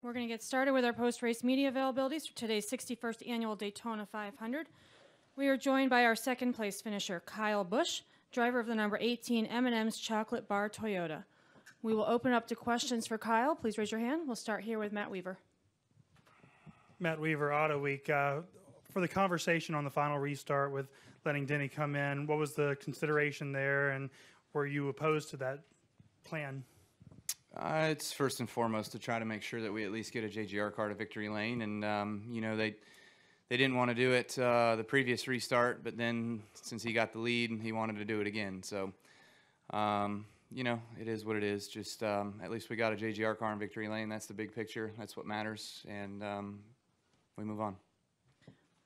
We're going to get started with our post-race media availabilities for today's 61st Annual Daytona 500. We are joined by our second-place finisher, Kyle Busch, driver of the number 18 M&M's Chocolate Bar Toyota. We will open up to questions for Kyle. Please raise your hand. We'll start here with Matt Weaver. Matt Weaver, Auto Week. For the conversation on the final restart with letting Denny come in, what was the consideration there, and were you opposed to that plan? It's first and foremost to try to make sure that we at least get a JGR car to victory lane, and you know, they didn't want to do it the previous restart, but then since he got the lead, he wanted to do it again. So, you know, it is what it is. Just at least we got a JGR car in victory lane. That's the big picture. That's what matters, and we move on.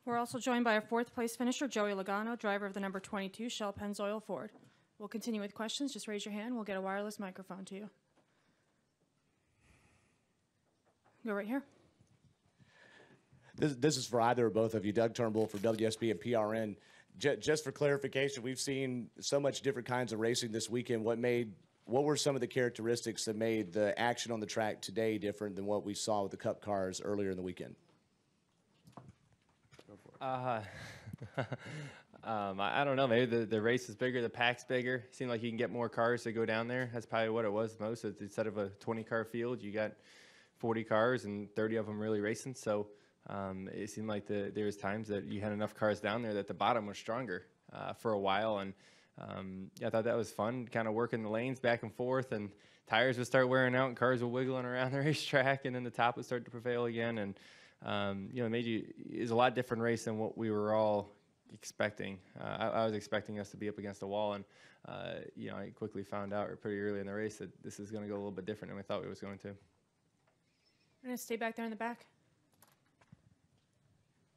We're also joined by our fourth-place finisher, Joey Logano, driver of the number 22 Shell Pennzoil Ford. We'll continue with questions. Just raise your hand. We'll get a wireless microphone to you. Go right here. This is for either or both of you. Doug Turnbull for WSB and PRN. Just for clarification, we've seen so much different kinds of racing this weekend. What were some of the characteristics that made the action on the track today different than what we saw with the Cup cars earlier in the weekend? I don't know. Maybe the race is bigger, the pack's bigger. Seemed like you can get more cars to go down there. That's probably what it was most. Instead of a 20-car field, you got 40 cars and 30 of them really racing. So it seemed like there was times that you had enough cars down there that the bottom was stronger for a while. And yeah, I thought that was fun, kind of working the lanes back and forth, and tires would start wearing out and cars were wiggling around the racetrack, and then the top would start to prevail again. And you know, it was a lot different race than what we were all expecting. I was expecting us to be up against the wall, and you know, I quickly found out pretty early in the race that this is going to go a little bit different than we thought we was going to. We're going to stay back there in the back.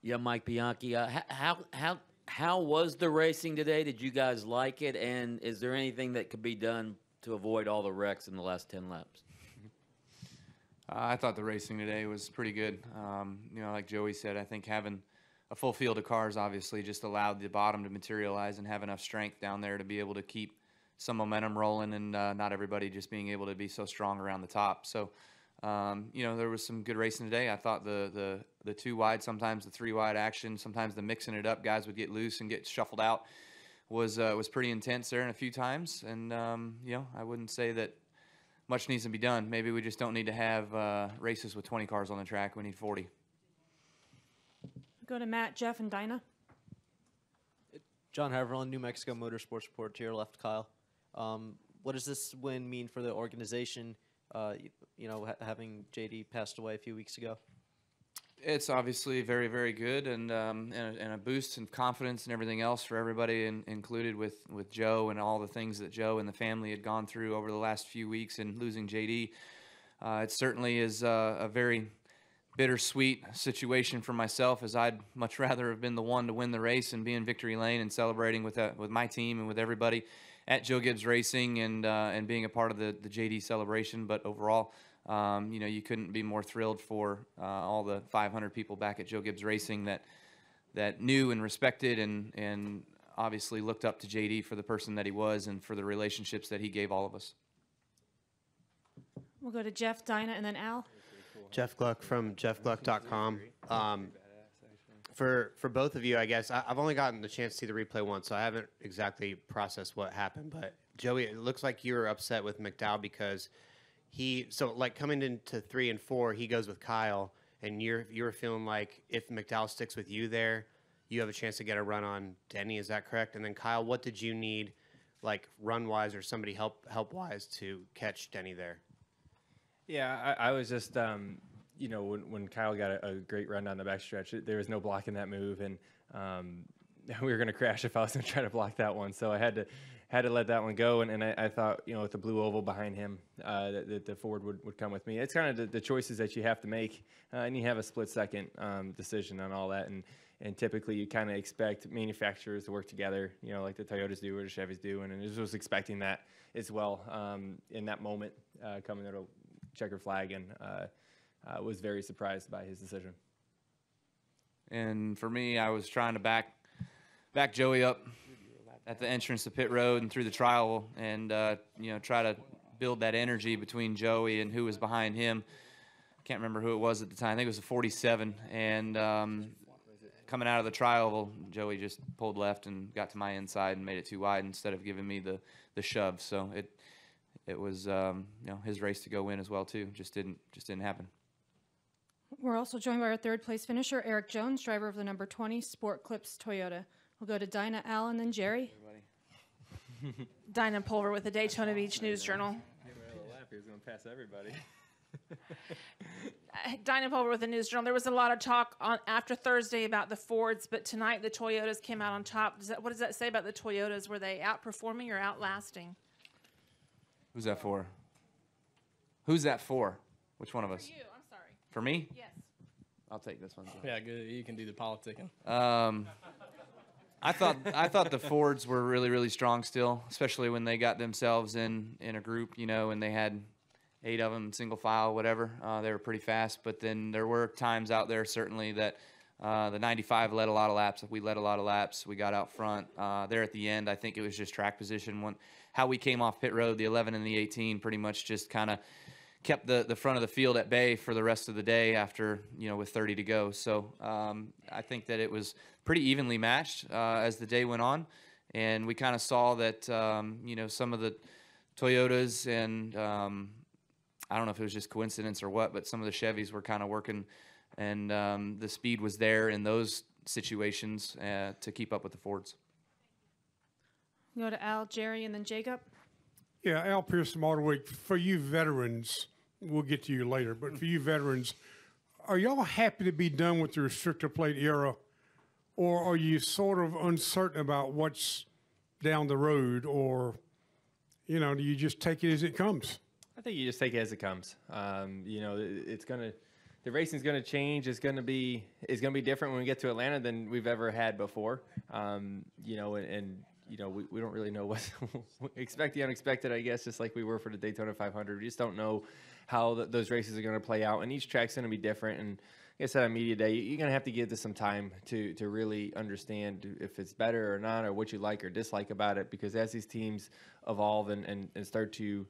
Yeah, Mike Bianchi. How was the racing today? Did you guys like it? And is there anything that could be done to avoid all the wrecks in the last 10 laps? I thought the racing today was pretty good. You know, like Joey said, I think having a full field of cars obviously just allowed the bottom to materialize and have enough strength down there to be able to keep some momentum rolling, and not everybody just being able to be so strong around the top. So, you know, there was some good racing today. I thought the 2 wide, sometimes the 3 wide action, sometimes the mixing it up, guys would get loose and get shuffled out, was pretty intense there in a few times. And you know, I wouldn't say that much needs to be done. Maybe we just don't need to have races with 20 cars on the track. We need 40. Go to Matt, Jeff, and Dinah. John Haverland, New Mexico Motorsports Report, to your left, Kyle. What does this win mean for the organization, you know, having JD passed away a few weeks ago? It's obviously very, very good, and a boost in confidence and everything else for everybody, included with Joe and all the things that Joe and the family had gone through over the last few weeks, and losing JD. It certainly is a very bittersweet situation for myself, as I'd much rather have been the one to win the race and be in victory lane and celebrating with my team and with everybody at Joe Gibbs Racing, and being a part of the JD celebration. But overall, you know, you couldn't be more thrilled for all the 500 people back at Joe Gibbs Racing that knew and respected and obviously looked up to JD for the person that he was and for the relationships that he gave all of us. We'll go to Jeff, Dinah, and then Al. Jeff Gluck from jeffgluck.com. For both of you, I guess, I've only gotten the chance to see the replay once, so I haven't exactly processed what happened. But, Joey, it looks like you were upset with McDowell because like coming into 3 and 4, he goes with Kyle, and you're feeling like if McDowell sticks with you there, you have a chance to get a run on Denny. Is that correct? And then, Kyle, what did you need, like run-wise or somebody help-wise, to catch Denny there? Yeah, I was just, you know, when Kyle got a great run down the backstretch, there was no blocking that move, and we were going to crash if I was going to try to block that one. So I had to let that one go, and I thought, you know, with the blue oval behind him, that the Ford would come with me. It's kind of the choices that you have to make, and you have a split-second decision on all that, and typically you kind of expect manufacturers to work together, you know, like the Toyotas do or the Chevys do, and I just was expecting that as well in that moment coming to checker flag, and was very surprised by his decision. And for me, I was trying to back Joey up at the entrance to pit road and through the trial, and you know, try to build that energy between Joey and who was behind him. can't remember who it was at the time. I think it was a 47, and coming out of the trial, Joey just pulled left and got to my inside and made it too wide instead of giving me the shove. So it was his race to go win as well too. Just didn't happen. We're also joined by our third place finisher, Erik Jones, driver of the number 20 Sport Clips Toyota. We'll go to Dinah, Al, and then Jerry. Dinah Pulver with the Daytona Beach News Journal. He was going to pass everybody. Dinah Pulver with the News Journal. There was a lot of talk after Thursday about the Fords, but tonight the Toyotas came out on top. What does that say about the Toyotas? Were they outperforming or outlasting? Who's that for? Who's that for? Which one of us? For you, I'm sorry. For me? Yes. I'll take this one. Yeah, good. You can do the politicking. I thought the Fords were really, really strong still, especially when they got themselves in a group, and they had 8 of them single file, whatever. They were pretty fast, but then there were times out there certainly that the 95 led a lot of laps. We led a lot of laps. We got out front. There at the end, I think it was just track position. How we came off pit road, the 11 and the 18 pretty much just kind of kept the front of the field at bay for the rest of the day after, with 30 to go. So I think that it was pretty evenly matched as the day went on. And we kind of saw that, some of the Toyotas and I don't know if it was just coincidence or what, but some of the Chevys were kind of working, and the speed was there in those situations to keep up with the Fords. Go to Al, Jerry, and then Jacob. Yeah, Al Pearson Motor Week. For you veterans, we'll get to you later, but for you veterans, are y'all happy to be done with the restrictor plate era, or are you sort of uncertain about what's down the road, or, do you just take it as it comes? I think you just take it as it comes. The racing's gonna change. It's gonna be different when we get to Atlanta than we've ever had before. We don't really know what expect the unexpected, I guess, just like we were for the Daytona 500. We just don't know how those races are going to play out, and each track's going to be different. And like I said on media day, you're going to have to give this some time to really understand if it's better or not, or what you like or dislike about it. Because as these teams evolve and start to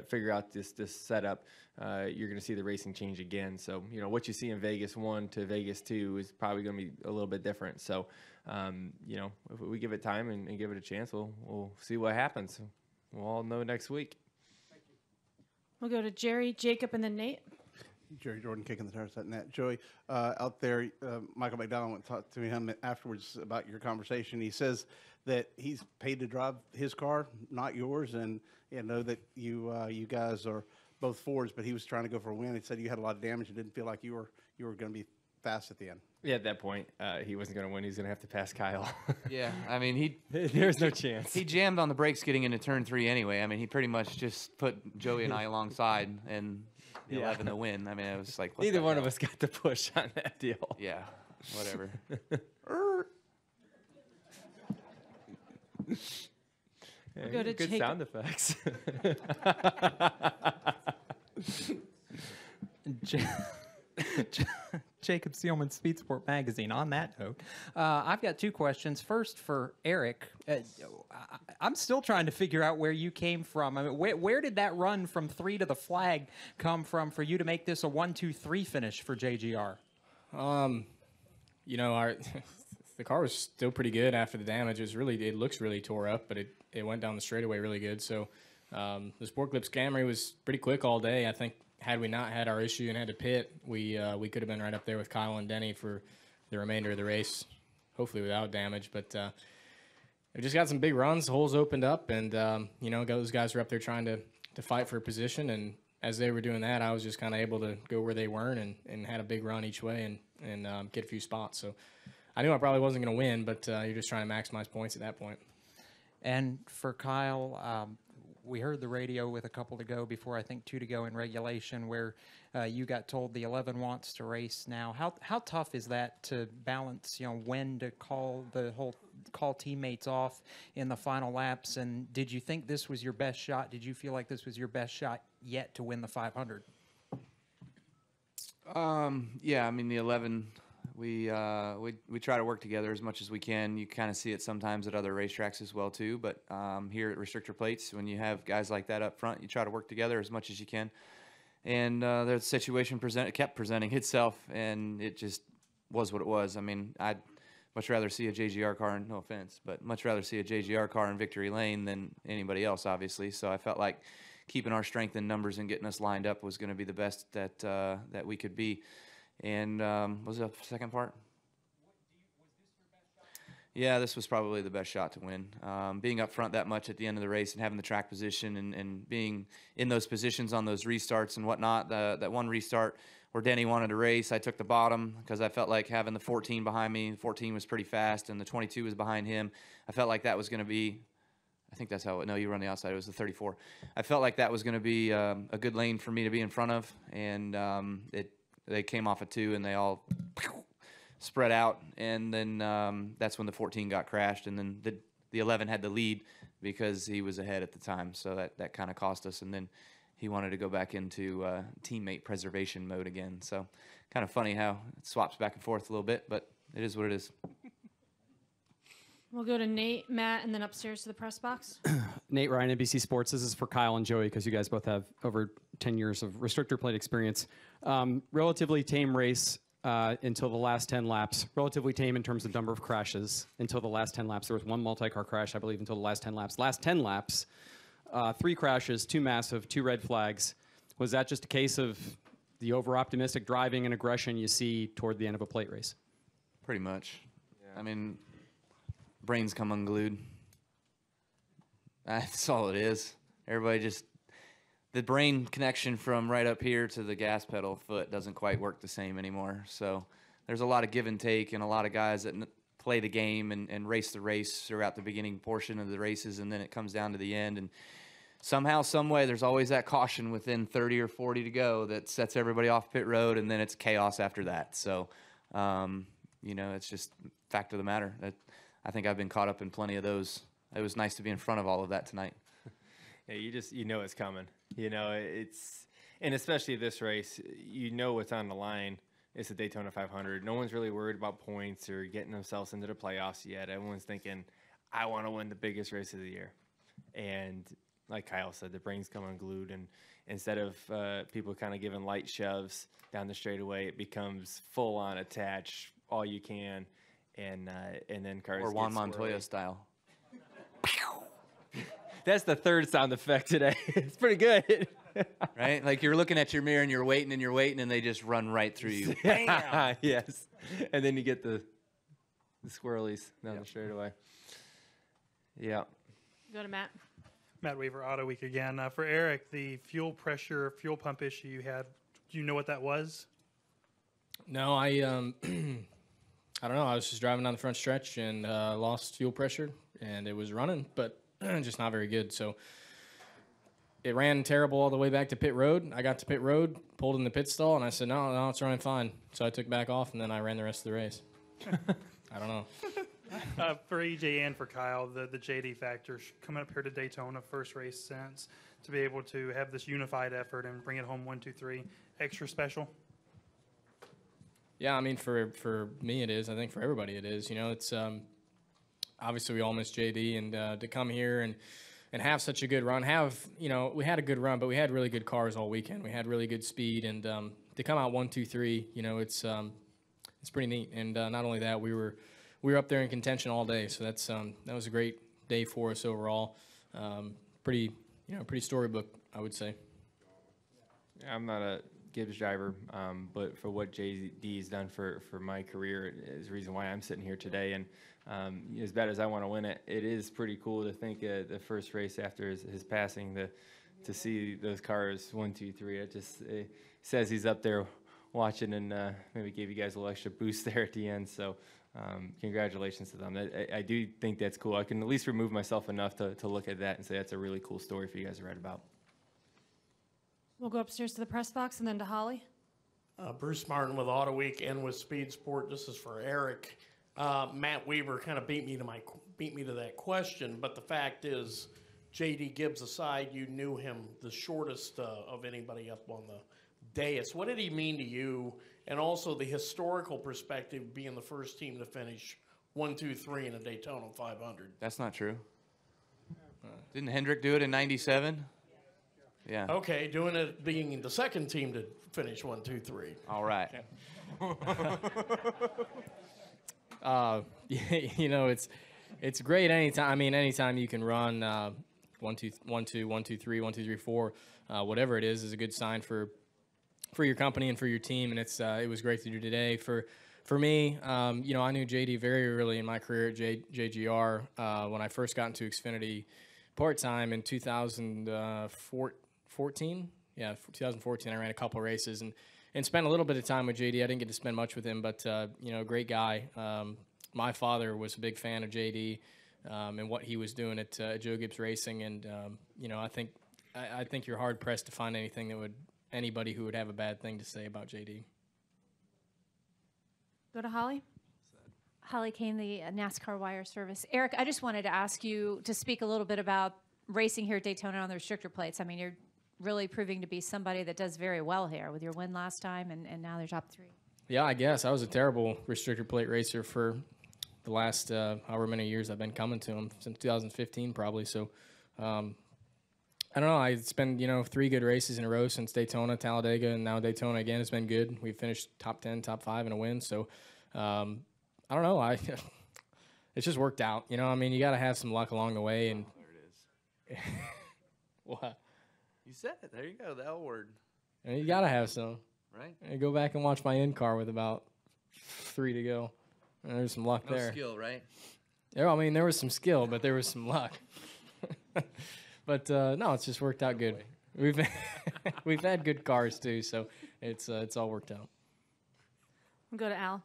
figure out this setup, you're going to see the racing change again. So what you see in Vegas 1 to Vegas 2 is probably going to be a little bit different. So if we give it time and give it a chance, we'll see what happens. We'll all know next week. We'll go to Jerry, Jacob, and then Nate. Jerry Jordan, kicking the tires at net. Joey, out there, Michael McDowell went to talk to him afterwards about your conversation. He says that he's paid to drive his car, not yours, and know that you guys are both Fords, but he was trying to go for a win. He said you had a lot of damage and didn't feel like you were going to be fast at the end. Yeah, at that point, he wasn't going to win. He was going to have to pass Kyle. Yeah, I mean, there's no chance. He jammed on the brakes getting into turn 3 anyway. I mean, he pretty much just put Joey and I alongside and the 11 to win. I mean, it was like, neither one of us got the push on that deal. Yeah, whatever. We'll go to good Jacob. sound effects. Jacob Seelman, Speed Sport Magazine. On that note, I've got 2 questions. First, for Erik, I'm still trying to figure out where you came from. I mean, where did that run from 3 to the flag come from for you to make this a 1-2-3 finish for JGR? The car was still pretty good after the damage. It looks really tore up, but it went down the straightaway really good. So the Sport Clips Camry was pretty quick all day. I think had we not had our issue and had to pit, we could have been right up there with Kyle and Denny for the remainder of the race, hopefully without damage. But we just got some big runs. Holes opened up, and those guys were up there trying to fight for a position. And as they were doing that, I was just kind of able to go where they weren't and had a big run each way and get a few spots. So I knew I probably wasn't going to win, but you're just trying to maximize points at that point. And for Kyle, we heard the radio with a couple to go before, I think 2 to go in regulation, where you got told the 11 wants to race now. How tough is that to balance, when to call teammates off in the final laps? And did you think this was your best shot? Did you feel like this was your best shot yet to win the 500? Yeah, I mean, the 11, we try to work together as much as we can. You kind of see it sometimes at other racetracks as well too, but here at Restrictor Plates, when you have guys like that up front, you try to work together as much as you can. And the situation kept presenting itself, and it just was what it was. I mean, I'd much rather see a JGR car, no offense, but much rather see a JGR car in victory lane than anybody else, obviously. So I felt like keeping our strength in numbers and getting us lined up was going to be the best that we could be. And what was the second part? Yeah, this was probably the best shot to win. Being up front that much at the end of the race and having the track position and being in those positions on those restarts and whatnot. That one restart where Denny wanted to race, I took the bottom because I felt like having the 14 behind me. The 14 was pretty fast, and the 22 was behind him. I felt like that was going to be, I think that's how, no, you were on the outside. It was the 34. I felt like that was going to be a good lane for me to be in front of, and they came off of 2, and they all spread out, and then that's when the 14 got crashed, and then the 11 had the lead because he was ahead at the time, so that kind of cost us, and then he wanted to go back into teammate preservation mode again. So kind of funny how it swaps back and forth a little bit, but it is what it is. We'll go to Nate, Matt, and then upstairs to the press box. Nate Ryan, NBC Sports. This is for Kyle and Joey because you guys both have over 10 years of restrictor plate experience. Relatively tame race until the last 10 laps. Relatively tame in terms of number of crashes until the last 10 laps. There was one multi-car crash, I believe, until the last 10 laps. Last 10 laps, 3 crashes, 2 massive, 2 red flags. Was that just a case of the over-optimistic driving and aggression you see toward the end of a plate race? Pretty much. Yeah. I mean, brains come unglued. That's all it is. Everybody just, the brain connection from right up here to the gas pedal foot doesn't quite work the same anymore. So there's a lot of give and take and a lot of guys that play the game and race the race throughout the beginning portion of the races, and then it comes down to the end. And somehow, some way, there's always that caution within 30 or 40 to go that sets everybody off pit road, and then it's chaos after that. So, you know, it's just fact of the matter. I think I've been caught up in plenty of those. It was nice to be in front of all of that tonight. Yeah, you know it's coming. You know, and especially this race, you know what's on the line. It's the Daytona 500. No one's really worried about points or getting themselves into the playoffs yet. Everyone's thinking, I want to win the biggest race of the year. And like Kyle said, the brains come unglued, and instead of people kind of giving light shoves down the straightaway, it becomes full on attach all you can, and then cars or get Juan swirly. Montoya style. That's the third sound effect today. It's pretty good. Right? Like you're looking at your mirror and you're waiting, and they just run right through you. Bam! Yes. And then you get the swirlies down the straightaway. Yeah. Go to Matt. Matt Weaver, Auto Week again. For Erik, the fuel pressure, fuel pump issue you had, do you know what that was? No, I don't know. I was just driving down the front stretch and lost fuel pressure, and it was running, but just not very good. So it ran terrible all the way back to pit road. I got to pit road, pulled in the pit stall, and I said, no, it's running fine. So I took back off, and then I ran the rest of the race. I don't know. For EJ and for Kyle, the JD factor coming up here to Daytona, first race since, to be able to have this unified effort and bring it home 1, 2, 3, extra special. Yeah, I mean, for me it is. I think for everybody it is. You know, it's obviously we all miss JD, and to come here and have such a good run. We had a good run, but we had really good cars all weekend. We had really good speed, and to come out 1, 2, 3, you know, it's pretty neat. And not only that, we were up there in contention all day, so that was a great day for us overall. Pretty storybook, I would say. Yeah, I'm not a Gibbs driver, but for what JD has done for my career is the reason why I'm sitting here today. And as bad as I want to win it, it is pretty cool to think the first race after his passing to see those cars 1, 2, 3. It says he's up there watching, and maybe gave you guys a little extra boost there at the end. So congratulations to them. I do think that's cool. I can at least remove myself enough to look at that and say that's a really cool story for you guys to write about. We'll go upstairs to the press box and then to Holly. Bruce Martin with Auto Week and with Speed Sport. This is for Erik. Matt Weaver kind of beat me to that question, but the fact is, JD Gibbs aside, you knew him the shortest of anybody up on the dais. What did he mean to you, and also the historical perspective, being the first team to finish 1, 2, 3 in a Daytona 500? That's not true. Didn't Hendrick do it in '97? Yeah. Okay, doing it being the second team to finish 1, 2, 3. All right. You know, it's great anytime. I mean, anytime you can run 1, 2, 1, 2, 1, 2, 3, 1, 2, 3, 4, whatever it is a good sign for your company and for your team. And it was great to do today. For me, you know, I knew JD very early in my career at JGR when I first got into Xfinity part-time in 2014. Yeah, 2014, I ran a couple races and spent a little bit of time with JD. I didn't get to spend much with him, but, you know, great guy. My father was a big fan of JD and what he was doing at Joe Gibbs Racing. And, you know, I think you're hard-pressed to find anybody who would have a bad thing to say about JD. Go to Holly. Holly Kane, the NASCAR Wire Service. Erik, I just wanted to ask you to speak a little bit about racing here at Daytona on the restrictor plates. I mean, you're really proving to be somebody that does very well here with your win last time and now they're top 3. Yeah, I guess. I was a terrible restrictor plate racer for the last however many years I've been coming to them, since 2015 probably. So, I don't know. It's been, you know, 3 good races in a row since Daytona, Talladega, and now Daytona again. It's been good. We've finished top 10, top 5 in a win. So, I don't know. It's just worked out. You know, I mean, you got to have some luck along the way. And There it is. what? You said it. There you go. The L word. And you got to have some. Right. And go back and watch my in car with about 3 to go. And there's some luck No there. skill, right? Yeah, I mean, there was some skill, but there was some luck. But no, it's just worked out good. We've had good cars too, so it's all worked out. We'll go to Al.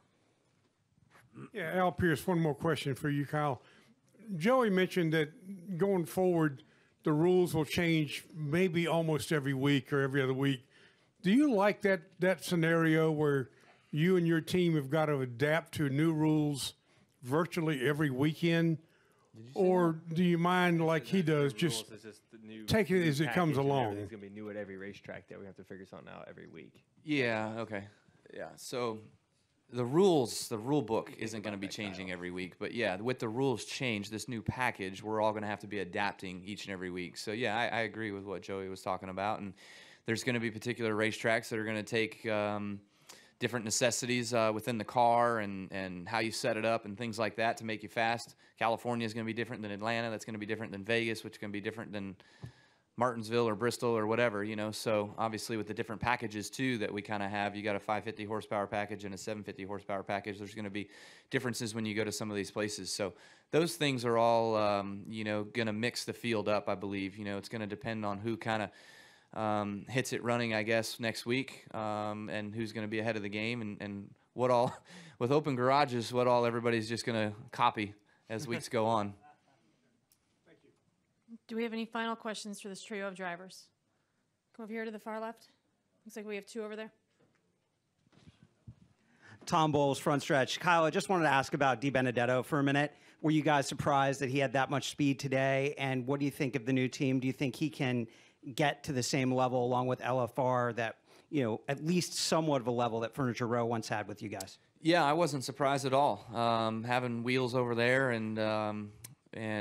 Yeah, Al Pierce, one more question for you, Kyle. Joey mentioned that going forward, the rules will change maybe almost every week or every other week. Do you like that scenario where you and your team have got to adapt to new rules virtually every weekend? Or do you mind, like he does, just take it as it comes along? Everything's going to be new at every racetrack that we have to figure something out every week. Yeah, okay. Yeah, so the rule book isn't going to be changing every week. But, yeah, with the rules change, this new package, we're all going to have to be adapting each and every week. So, yeah, I agree with what Joey was talking about. And there's going to be particular racetracks that are going to take different necessities within the car and how you set it up and things like that to make you fast. California is going to be different than Atlanta. That's going to be different than Vegas, which is going to be different than Martinsville or Bristol or whatever, you know. So obviously with the different packages too that we kind of have, you got a 550 horsepower package and a 750 horsepower package. There's going to be differences when you go to some of these places. So those things are all, you know, going to mix the field up, I believe. You know, it's going to depend on who kind of hits it running, I guess, next week, and who's going to be ahead of the game, and what all, with open garages, what all everybody's just going to copy as weeks go on. Do we have any final questions for this trio of drivers? Come over here to the far left. Looks like we have 2 over there. Tom Bowles, front stretch. Kyle, I just wanted to ask about DiBenedetto for a minute. Were you guys surprised that he had that much speed today? And what do you think of the new team? Do you think he can get to the same level along with LFR that, you know, at least somewhat of a level that Furniture Row once had with you guys? Yeah, I wasn't surprised at all. Having wheels over there and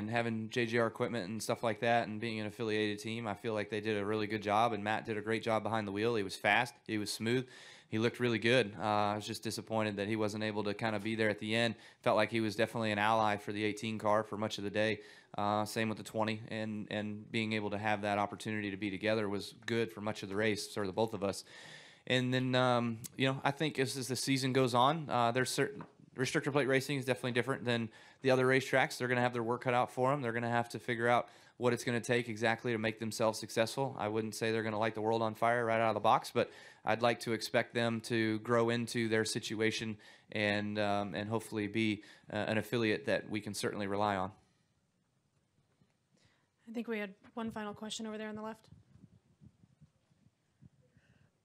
having JGR equipment and stuff like that and being an affiliated team, I feel like they did a really good job, and Matt did a great job behind the wheel. He was fast. He was smooth. He looked really good. I was just disappointed that he wasn't able to kind of be there at the end. Felt like he was definitely an ally for the 18 car for much of the day. Same with the 20, and being able to have that opportunity to be together was good for much of the race, for the both of us. And then, you know, I think as the season goes on, there's certain restrictor plate racing is definitely different than the other racetracks. They're going to have their work cut out for them. They're going to have to figure out what it's going to take exactly to make themselves successful. I wouldn't say they're going to light the world on fire right out of the box, but I'd like to expect them to grow into their situation and hopefully be an affiliate that we can certainly rely on. I think we had one final question over there on the left.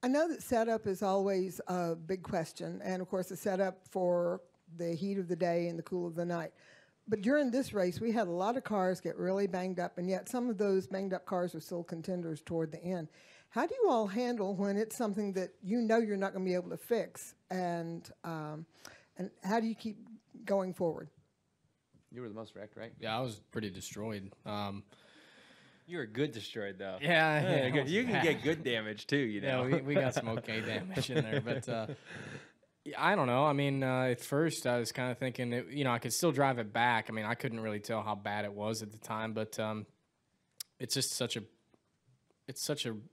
I know that setup is always a big question, and of course the setup for the heat of the day and the cool of the night. But during this race, we had a lot of cars get really banged up, and yet some of those banged up cars are still contenders toward the end. How do you all handle when it's something that you know you're not going to be able to fix, and how do you keep going forward? You were the most wrecked, right? Yeah, I was pretty destroyed. You were good destroyed, though. Yeah, Yeah, it good. was You can bad. get good damage, too, you know. Yeah, we got some okay damage in there. But I don't know. I mean, at first I was kind of thinking, I could still drive it back. I mean, I couldn't really tell how bad it was at the time. But it's just such a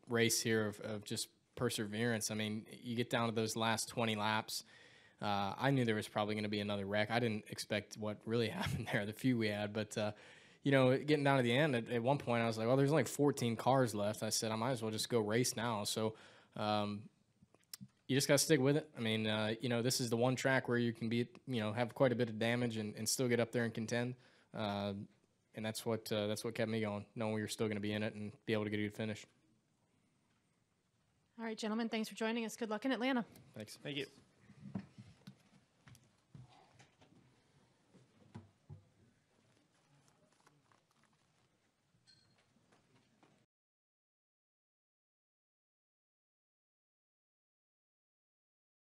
race here of just perseverance. I mean, you get down to those last 20 laps. I knew there was probably going to be another wreck. I didn't expect what really happened there, the few we had. But, getting down to the end, at one point I was like, well, there's only 14 cars left. I said, I might as well just go race now. So you just got to stick with it. I mean, this is the one track where you can have quite a bit of damage and still get up there and contend. And that's what kept me going, knowing we were still going to be in it and be able to get a good finish. All right, gentlemen, thanks for joining us. Good luck in Atlanta. Thanks. Thank you.